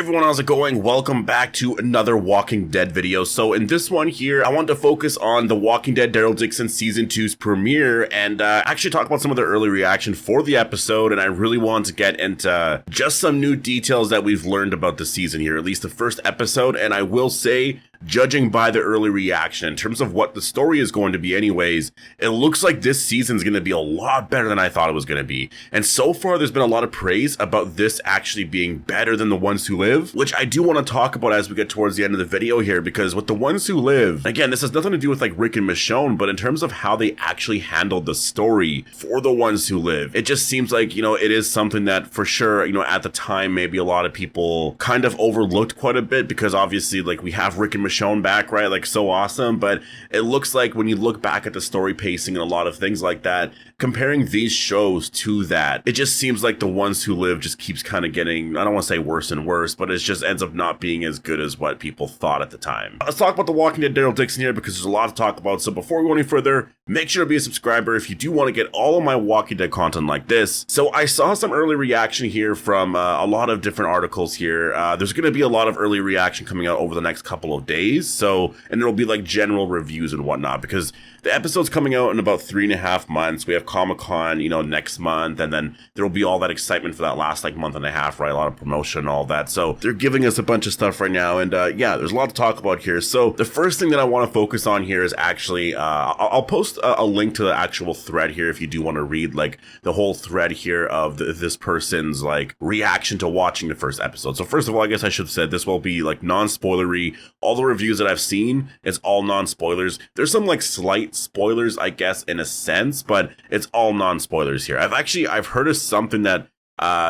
Everyone, how's it going? Welcome back to another Walking Dead video. So in this one here, I want to focus on The Walking Dead Daryl Dixon Season 2's premiere and actually talk about some of the early reaction for the episode. And I really want to get into just some new details that we've learned about the season here, at least the first episode. And I will say, judging by the early reaction, in terms of what the story is going to be anyways, it looks like this season is going to be a lot better than I thought it was going to be. And so far, there's been a lot of praise about this actually being better than The Ones Who Live, which I do want to talk about as we get towards the end of the video here, because with The Ones Who Live, again, this has nothing to do with like Rick and Michonne, but in terms of how they actually handled the story for The Ones Who Live, it just seems like, it is something that for sure, at the time, maybe a lot of people kind of overlooked quite a bit, because obviously like we have Rick and Michonne back, right? Like so awesome. But it looks like when you look back at the story pacing and a lot of things like that, comparing these shows to that, it just seems like The Ones Who Live just keeps kind of getting, I don't want to say worse and worse, but it just ends up not being as good as what people thought at the time. Let's talk about The Walking Dead Daryl Dixon here, because there's a lot to talk about. So before we go any further, make sure to be a subscriber if you do want to get all of my Walking Dead content like this. So I saw some early reaction here from a lot of different articles here. There's going to be a lot of early reaction coming out over the next couple of days. And there'll be like general reviews and whatnot, because the episode's coming out in about 3.5 months. We have Comic-Con, next month, and then there'll be all that excitement for that last like month and a half, right? A lot of promotion and all that. So they're giving us a bunch of stuff right now, and yeah, there's a lot to talk about here. So the first thing that I want to focus on here is actually, I'll post a link to the actual thread here if you do want to read like the whole thread here of this person's like reaction to watching the first episode. So first of all, I guess I should have said this will be like non-spoilery. All the reviews that I've seen is all non-spoilers. There's some like slight spoilers, I guess, in a sense, but it's all non-spoilers here. I've heard of something that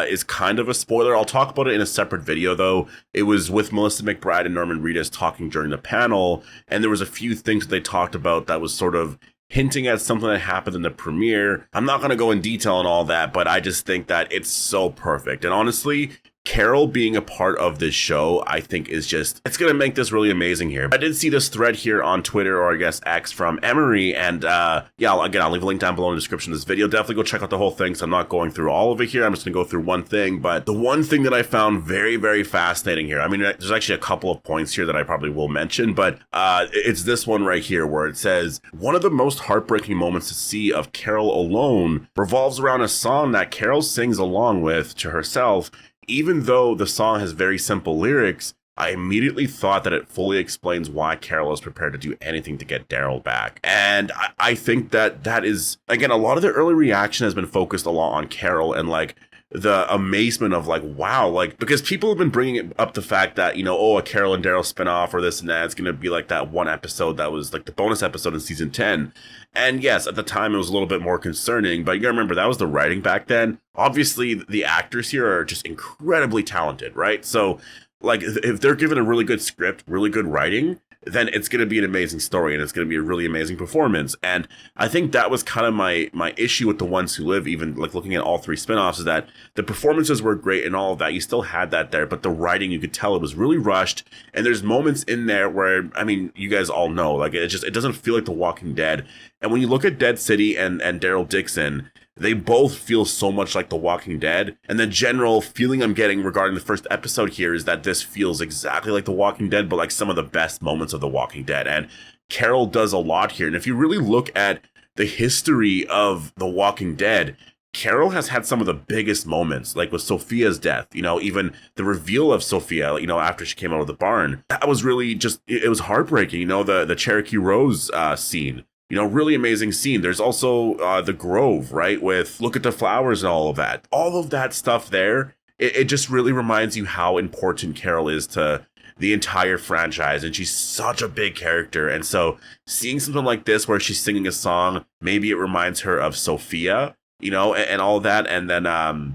is kind of a spoiler. I'll talk about it in a separate video though. It was with Melissa McBride and Norman Reedus talking during the panel, and there was a few things that they talked about that was sort of hinting at something that happened in the premiere. I'm not going to go in detail on all that, but I just think that it's so perfect. And honestly, Carol being a part of this show, I think is just, it's going to make this really amazing here. I did see this thread here on Twitter, or I guess X, from Emery, and yeah, I'll leave a link down below in the description of this video. Definitely go check out the whole thing, so I'm not going through all of it here. I'm just going to go through one thing, but the one thing that I found very, very fascinating here, I mean, there's actually a couple of points here that I probably will mention, but it's this one right here where it says, one of the most heartbreaking moments to see of Carol alone revolves around a song that Carol sings along with to herself. Even though the song has very simple lyrics, I immediately thought that it fully explains why Carol is prepared to do anything to get Daryl back. And I think that is, again, a lot of the early reaction has been focused a lot on Carol and like the amazement of like, wow, like, because people have been bringing up the fact that, a Carol and Daryl spinoff or this and that, it's going to be like that one episode that was like the bonus episode in season 10. And yes, at the time it was a little bit more concerning, but you gotta remember that was the writing back then. Obviously the actors here are just incredibly talented, right? So like if they're given a really good script, really good writing, then it's going to be an amazing story and it's going to be a really amazing performance. And I think that was kind of my issue with The Ones Who Live, even like looking at all three spinoffs, is that the performances were great and all of that. You still had that there, but the writing, you could tell it was really rushed. And there's moments in there where, I mean, you guys all know, like it doesn't feel like The Walking Dead. And when you look at Dead City and Daryl Dixon, they both feel so much like The Walking Dead. And the general feeling I'm getting regarding the first episode here is that this feels exactly like The Walking Dead, but like some of the best moments of The Walking Dead. And Carol does a lot here. And if you really look at the history of The Walking Dead, Carol has had some of the biggest moments, like with Sophia's death, even the reveal of Sophia, after she came out of the barn. That was really just, it was heartbreaking, the Cherokee Rose scene. Really amazing scene. There's also the Grove, right? With look at the flowers and all of that. All of that stuff there, it just really reminds you how important Carol is to the entire franchise. And she's such a big character. And so seeing something like this where she's singing a song, maybe it reminds her of Sophia, and all that, and then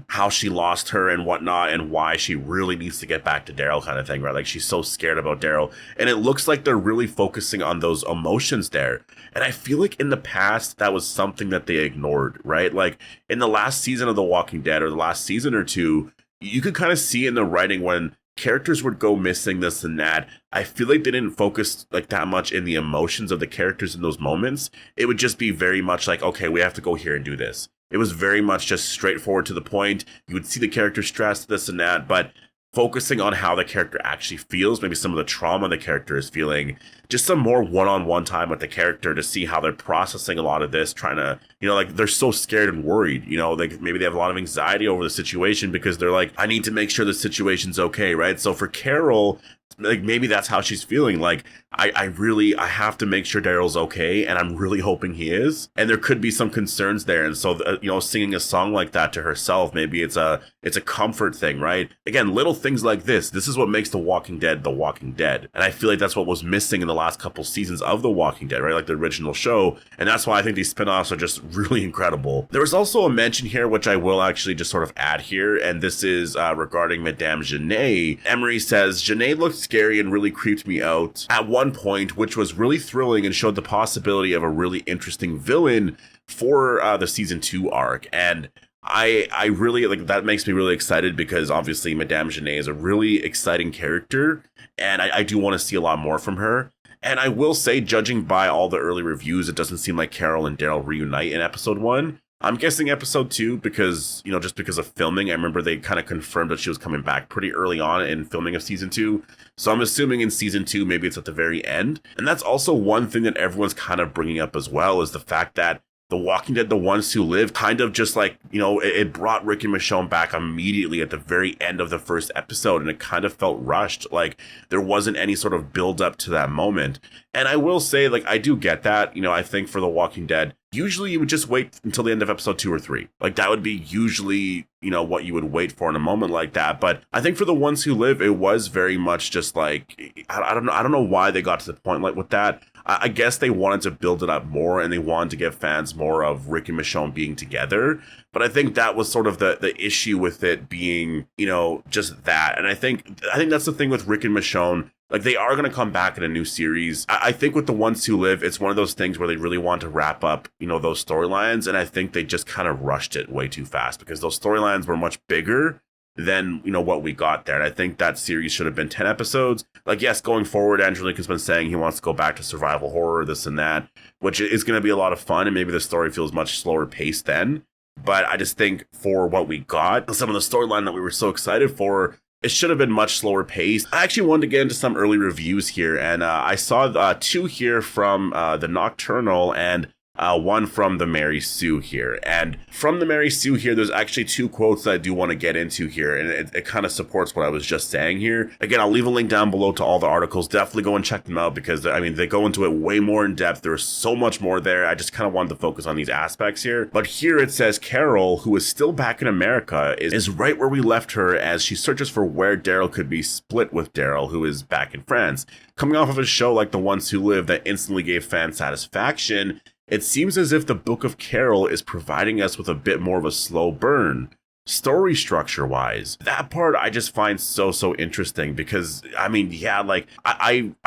how she lost her and whatnot, and why she really needs to get back to Daryl kind of thing, right? Like she's so scared about Daryl, and it looks like they're really focusing on those emotions there. And I feel like in the past, that was something that they ignored, right? Like in the last season of The Walking Dead, or the last season or two, you could kind of see in the writing when characters would go missing, this and that. I feel like they didn't focus like that much in the emotions of the characters in those moments. It would just be very much like, okay, we have to go here and do this. It was very much just straightforward to the point. You would see the character stressed, this and that, but focusing on how the character actually feels, maybe some of the trauma the character is feeling, just some more one-on-one time with the character to see how they're processing a lot of this, trying to, like they're so scared and worried, like maybe they have a lot of anxiety over the situation because they're like, I need to make sure the situation's okay, right? So for Carol, like maybe that's how she's feeling. Like, I have to make sure Daryl's okay, and I'm really hoping he is. And there could be some concerns there. And so, singing a song like that to herself, maybe it's a comfort thing, right? Again, little things like this is what makes The Walking Dead, The Walking Dead. And I feel like that's what was missing in the last couple seasons of The Walking Dead, right? Like the original show. And that's why I think these spin-offs are just really incredible. There was also a mention here, which I will actually just sort of add here. And this is regarding Madame Janae. Emery says, Janae looked scary and really creeped me out at one point, which was really thrilling and showed the possibility of a really interesting villain for the season 2 arc. And I really like that. Makes me really excited because obviously Madame Janae is a really exciting character, and I do want to see a lot more from her. And I will say, judging by all the early reviews, it doesn't seem like Carol and Daryl reunite in episode 1. I'm guessing episode 2 because, just because of filming. I remember they kind of confirmed that she was coming back pretty early on in filming of season 2. So I'm assuming in season 2, maybe it's at the very end. And that's also one thing that everyone's kind of bringing up as well, is the fact that The Walking Dead, The Ones Who Live, kind of just like, it brought Rick and Michonne back immediately at the very end of the first episode. And it kind of felt rushed. Like there wasn't any sort of build up to that moment. And I will say, like, I do get that. I think for The Walking Dead, usually you would just wait until the end of episode 2 or 3. Like that would be usually, what you would wait for in a moment like that. But I think for The Ones Who Live, it was very much just like, I don't know why they got to the point like with that. I guess they wanted to build it up more and they wanted to give fans more of Rick and Michonne being together. But I think that was sort of the issue with it being, just that. And I think that's the thing with Rick and Michonne. Like they are going to come back in a new series. I think with The Ones Who Live, it's one of those things where they really want to wrap up, those storylines. And I think they just kind of rushed it way too fast because those storylines were much bigger than, what we got there. And I think that series should have been 10 episodes. Like, yes, going forward, Andrew Lincoln's been saying he wants to go back to survival horror, this and that, which is going to be a lot of fun. And maybe the story feels much slower paced then. But I just think for what we got, some of the storyline that we were so excited for, it should have been much slower paced. I actually wanted to get into some early reviews here, and I saw 2 here from the Nocturnal and one from the Mary Sue here. And from the Mary Sue here, there's actually 2 quotes that I do want to get into here, and it kind of supports what I was just saying here. Again, I'll leave a link down below to all the articles. Definitely go and check them out because, they go into it way more in depth. There's so much more there. I just kind of wanted to focus on these aspects here. But here it says, Carol, who is still back in America, is right where we left her as she searches for where Daryl could be split with Daryl, who is back in France. Coming off of a show like The Ones Who Live that instantly gave fans satisfaction, it seems as if the Book of Carol is providing us with a bit more of a slow burn. Story structure wise, that part I just find so interesting because, I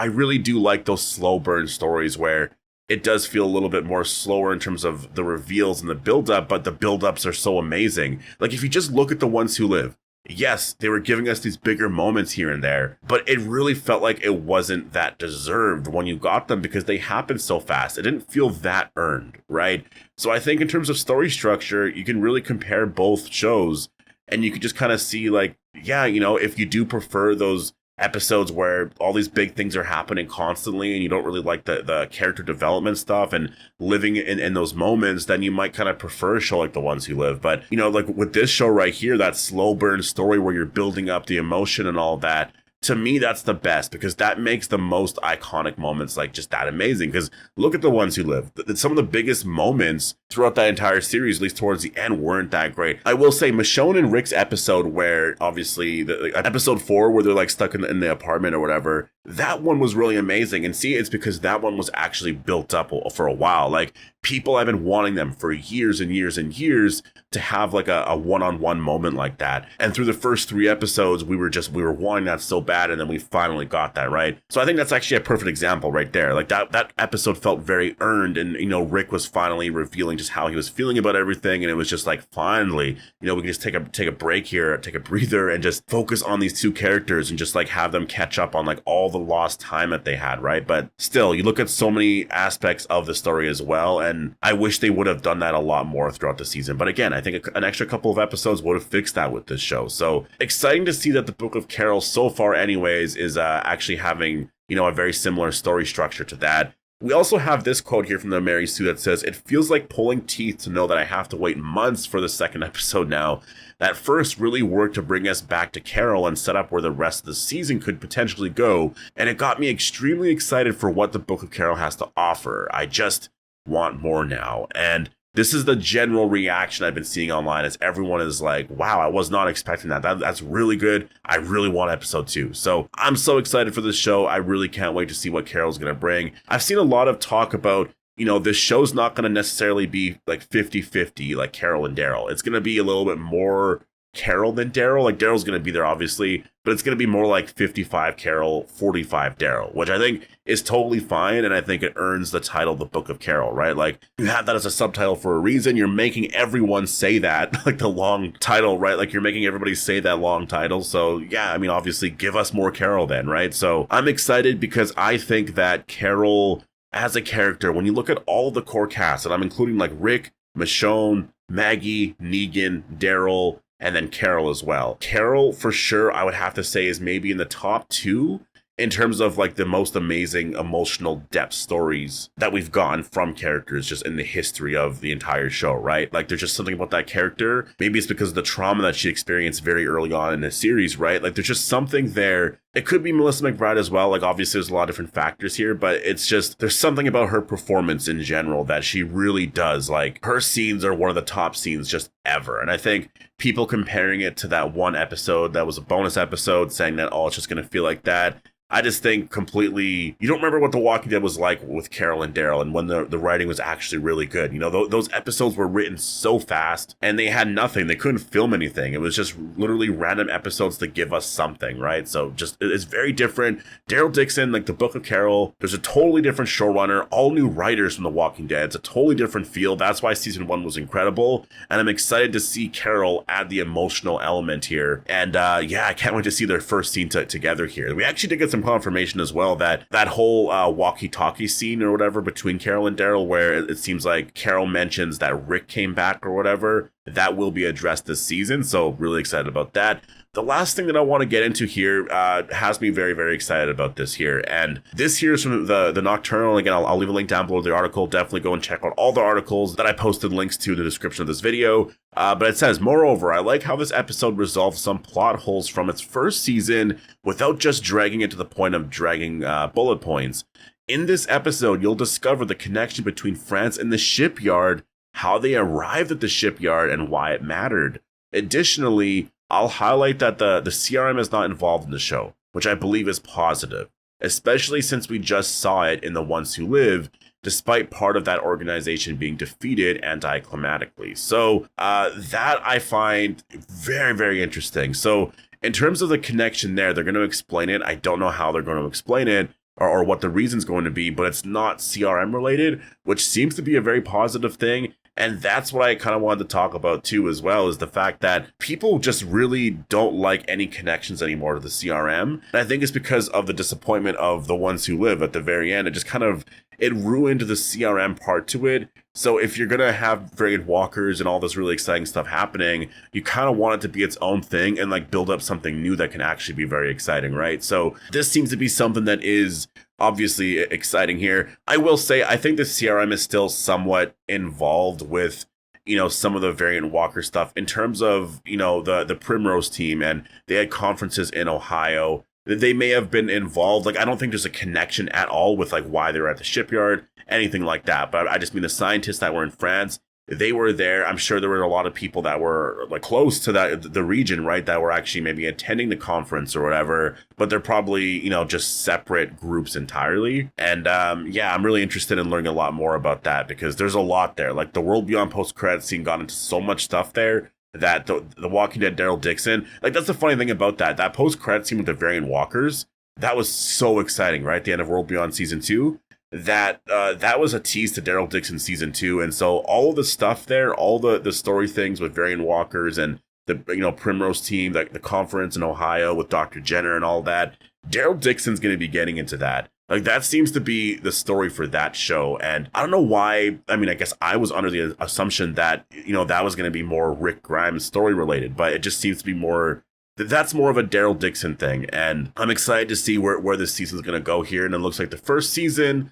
really do like those slow burn stories where it does feel a little bit more slower in terms of the reveals and the build-up, but the build-ups are so amazing. Like, if you just look at The Ones Who Live, yes, they were giving us these bigger moments here and there, but it really felt like it wasn't that deserved when you got them because they happened so fast. It didn't feel that earned, right? So I think in terms of story structure, you can really compare both shows and you could just kind of see like, yeah, if you do prefer those episodes where all these big things are happening constantly and you don't really like the character development stuff and living in those moments, then you might kind of prefer a show like The Ones Who Live. But, like with this show right here, that slow burn story where you're building up the emotion and all that, to me, that's the best because that makes the most iconic moments like just that amazing. Because look at The Ones Who Live. Some of the biggest moments throughout that entire series, at least towards the end, weren't that great. I will say Michonne and Rick's episode where obviously episode 4 where they're like stuck in the apartment or whatever, that one was really amazing. And see, it's because that one was actually built up for a while. Like people have been wanting them for years and years and years to have like a one-on-one moment like that. And through the first 3 episodes, we were wanting that so bad, and then we finally got that, right? So I think that's actually a perfect example right there. Like that episode felt very earned, and Rick was finally revealing just how he was feeling about everything, and it was just like finally, we can just take a break here, take a breather, and just focus on these 2 characters and just like have them catch up on like all the lost time that they had, right? But still, you look at so many aspects of the story as well, and I wish they would have done that a lot more throughout the season. But again, I think an extra couple of episodes would have fixed that with this show. So exciting to see that the Book of Carol so far anyways is actually having, you know, a very similar story structure to that. We also have this quote here from the Mary Sue that says, "It feels like pulling teeth to know that I have to wait months for the second episode now. That first really worked to bring us back to Carol and set up where the rest of the season could potentially go, and it got me extremely excited for what the Book of Carol has to offer. I just want more now." And this is the general reaction I've been seeing online, as everyone is like, wow, I was not expecting that. That's really good. I really want episode 2. So I'm so excited for this show. I really can't wait to see what Carol's going to bring. I've seen a lot of talk about, you know, this show's not going to necessarily be like 50-50 like Carol and Daryl. It's going to be a little bit more Carol than Daryl. Like, Daryl's going to be there, obviously, but it's going to be more like 55 Carol, 45 Daryl, which I think is totally fine. And I think it earns the title, The Book of Carol, right? Like, you have that as a subtitle for a reason. You're making everyone say that, like the long title, right? Like, you're making everybody say that long title. So yeah, I mean, obviously give us more Carol then, right? So I'm excited because I think that Carol as a character, when you look at all the core cast, and I'm including like Rick, Michonne, Maggie, Negan, Daryl, and then Carol as well. Carol, for sure, I would have to say is maybe in the top 2 in terms of like the most amazing emotional depth stories that we've gotten from characters just in the history of the entire show, right? Like, there's just something about that character. Maybe it's because of the trauma that she experienced very early on in the series, right? Like, there's just something there. It could be Melissa McBride as well. Like, obviously there's a lot of different factors here, but it's just, there's something about her performance in general that she really does. Like, her scenes are one of the top scenes just ever. And I think people comparing it to that one episode that was a bonus episode, saying that, oh, it's just going to feel like that. I just think completely, you don't remember what The Walking Dead was like with Carol and Daryl, and when the writing was actually really good. You know, those episodes were written so fast, and they had nothing. They couldn't film anything. It was just literally random episodes to give us something, right? So just, it's very different. Daryl Dixon, like The Book of Carol, there's a totally different showrunner, all new writers from The Walking Dead. It's a totally different feel. That's why season 1 was incredible, and I'm excited to see Carol add the emotional element here. And yeah, I can't wait to see their first scene together here. We actually did get some confirmation as well that whole walkie-talkie scene or whatever between Carol and Daryl, where it seems like Carol mentions that Rick came back or whatever, that will be addressed this season. So really excited about that. The last thing that I want to get into here has me very, very excited about this here. And this here is from the Nocturnal. Again, I'll leave a link down below the article. Definitely go and check out all the articles that I posted links to in the description of this video. But it says, moreover, I like how this episode resolves some plot holes from its first season without just dragging it to the point of dragging bullet points. In this episode, you'll discover the connection between France and the shipyard, how they arrived at the shipyard, and why it mattered. Additionally, I'll highlight that the CRM is not involved in the show, which I believe is positive, especially since we just saw it in The Ones Who Live, despite part of that organization being defeated anticlimactically. So that I find very, very interesting. So in terms of the connection there, they're going to explain it. I don't know how they're going to explain it, or what the reason's going to be, but it's not CRM related, which seems to be a very positive thing. And that's what I kind of wanted to talk about too, as well, is the fact that people just really don't like any connections anymore to the CRM. And I think it's because of the disappointment of The Ones Who Live at the very end. It just kind of, it ruined the CRM part to it. So if you're going to have variant walkers and all this really exciting stuff happening, you kind of want it to be its own thing and like build up something new that can actually be very exciting, right? So this seems to be something that is obviously exciting here. I will say, I think the CRM is still somewhat involved with, you know, some of the variant walker stuff in terms of, you know, the Primrose team, and they had conferences in Ohio. They may have been involved. Like, I don't think there's a connection at all with like why they're at the shipyard, anything like that. But I just mean the scientists that were in France, they were there. I'm sure there were a lot of people that were like close to the region, right, that were actually maybe attending the conference or whatever, but they're probably, you know, just separate groups entirely. And yeah, I'm really interested in learning a lot more about that, because there's a lot there. Like, the World Beyond post-credits scene got into so much stuff there that the Walking Dead Daryl Dixon, like, that's the funny thing about that post-credit scene with the variant walkers, that was so exciting, right? At the end of World Beyond season 2. That was a tease to Daryl Dixon season 2, and so all of the stuff there, all the story things with variant walkers and the Primrose team, the conference in Ohio with Dr. Jenner and all that. Daryl Dixon's going to be getting into that. Like, that seems to be the story for that show. And I don't know why. I mean, I guess I was under the assumption that, that was going to be more Rick Grimes story related, but it just seems to be more, that's more of a Daryl Dixon thing. And I'm excited to see where this season's going to go here. And it looks like the first season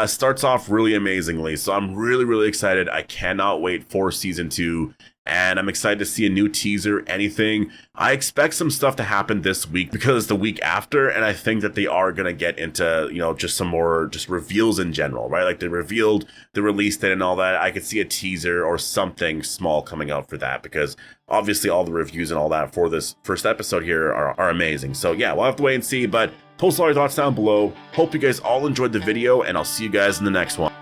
starts off really amazingly. So I'm really, really excited. I cannot wait for season 2. And I'm excited to see a new teaser, anything. I expect some stuff to happen this week because it's the week after. And I think that they are going to get into, just some more just reveals in general, right? Like, they revealed the release date and all that. I could see a teaser or something small coming out for that, because obviously all the reviews and all that for this first episode here are amazing. So yeah, we'll have to wait and see, but post all your thoughts down below. Hope you guys all enjoyed the video, and I'll see you guys in the next one.